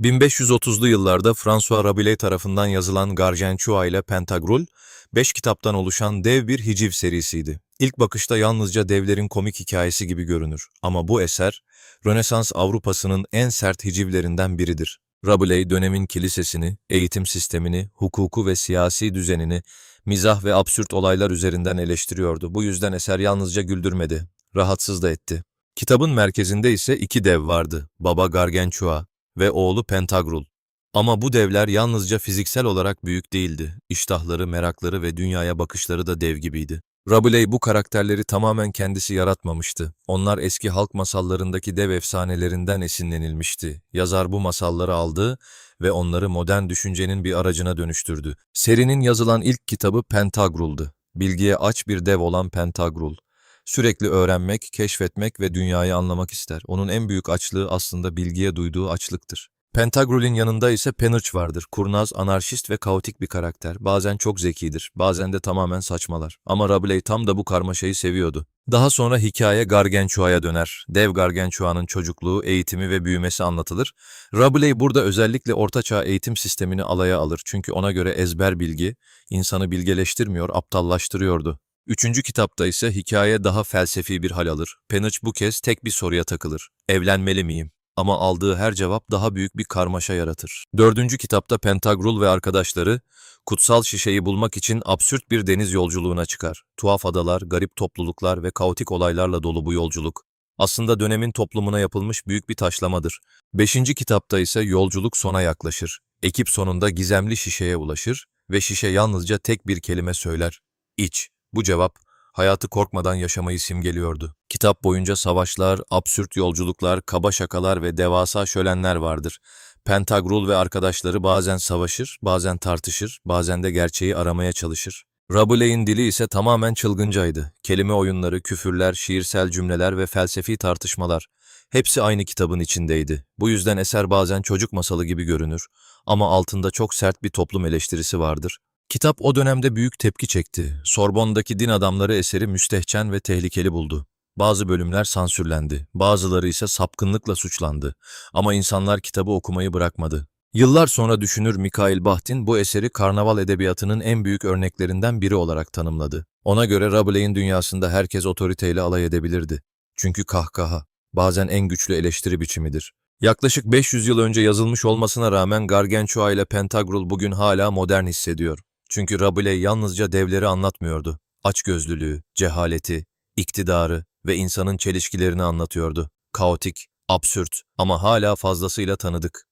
1530'lu yıllarda François Rabelais tarafından yazılan Gargantua ile Pantagruel, 5 kitaptan oluşan dev bir hiciv serisiydi. İlk bakışta yalnızca devlerin komik hikayesi gibi görünür. Ama bu eser, Rönesans Avrupa'sının en sert hicivlerinden biridir. Rabelais dönemin kilisesini, eğitim sistemini, hukuku ve siyasi düzenini, mizah ve absürt olaylar üzerinden eleştiriyordu. Bu yüzden eser yalnızca güldürmedi, rahatsız da etti. Kitabın merkezinde ise iki dev vardı, Baba Gargantua ve oğlu Pantagruel. Ama bu devler yalnızca fiziksel olarak büyük değildi. İştahları, merakları ve dünyaya bakışları da dev gibiydi. Rabelais bu karakterleri tamamen kendisi yaratmamıştı. Onlar eski halk masallarındaki dev efsanelerinden esinlenilmişti. Yazar bu masalları aldı ve onları modern düşüncenin bir aracına dönüştürdü. Serinin yazılan ilk kitabı Pantagruel'dı. Bilgiye aç bir dev olan Pantagruel. Sürekli öğrenmek, keşfetmek ve dünyayı anlamak ister. Onun en büyük açlığı aslında bilgiye duyduğu açlıktır. Pantagruel'in yanında ise Penarch vardır. Kurnaz, anarşist ve kaotik bir karakter. Bazen çok zekidir, bazen de tamamen saçmalar. Ama Rabelais tam da bu karmaşayı seviyordu. Daha sonra hikaye Gargantua'ya döner. Dev Gargantua'nın çocukluğu, eğitimi ve büyümesi anlatılır. Rabelais burada özellikle ortaçağ eğitim sistemini alaya alır. Çünkü ona göre ezber bilgi, insanı bilgeleştirmiyor, aptallaştırıyordu. Üçüncü kitapta ise hikaye daha felsefi bir hal alır. Penarch bu kez tek bir soruya takılır. Evlenmeli miyim? Ama aldığı her cevap daha büyük bir karmaşa yaratır. Dördüncü kitapta Pantagruel ve arkadaşları, kutsal şişeyi bulmak için absürt bir deniz yolculuğuna çıkar. Tuhaf adalar, garip topluluklar ve kaotik olaylarla dolu bu yolculuk, aslında dönemin toplumuna yapılmış büyük bir taşlamadır. Beşinci kitapta ise yolculuk sona yaklaşır. Ekip sonunda gizemli şişeye ulaşır ve şişe yalnızca tek bir kelime söyler: İç. Bu cevap, hayatı korkmadan yaşamayı simgeliyordu. Kitap boyunca savaşlar, absürt yolculuklar, kaba şakalar ve devasa şölenler vardır. Pantagruel ve arkadaşları bazen savaşır, bazen tartışır, bazen de gerçeği aramaya çalışır. Rabelais'in dili ise tamamen çılgıncaydı. Kelime oyunları, küfürler, şiirsel cümleler ve felsefi tartışmalar. Hepsi aynı kitabın içindeydi. Bu yüzden eser bazen çocuk masalı gibi görünür. Ama altında çok sert bir toplum eleştirisi vardır. Kitap o dönemde büyük tepki çekti. Sorbonne'daki din adamları eseri müstehcen ve tehlikeli buldu. Bazı bölümler sansürlendi, bazıları ise sapkınlıkla suçlandı. Ama insanlar kitabı okumayı bırakmadı. Yıllar sonra düşünür Mikhail Bakhtin bu eseri karnaval edebiyatının en büyük örneklerinden biri olarak tanımladı. Ona göre Rabelais'in dünyasında herkes otoriteyle alay edebilirdi. Çünkü kahkaha bazen en güçlü eleştiri biçimidir. Yaklaşık 500 yıl önce yazılmış olmasına rağmen Gargantua ile Pantagruel bugün hala modern hissediyor. Çünkü Rabelais yalnızca devleri anlatmıyordu. Açgözlülüğü, cehaleti, iktidarı ve insanın çelişkilerini anlatıyordu. Kaotik, absürt ama hala fazlasıyla tanıdık.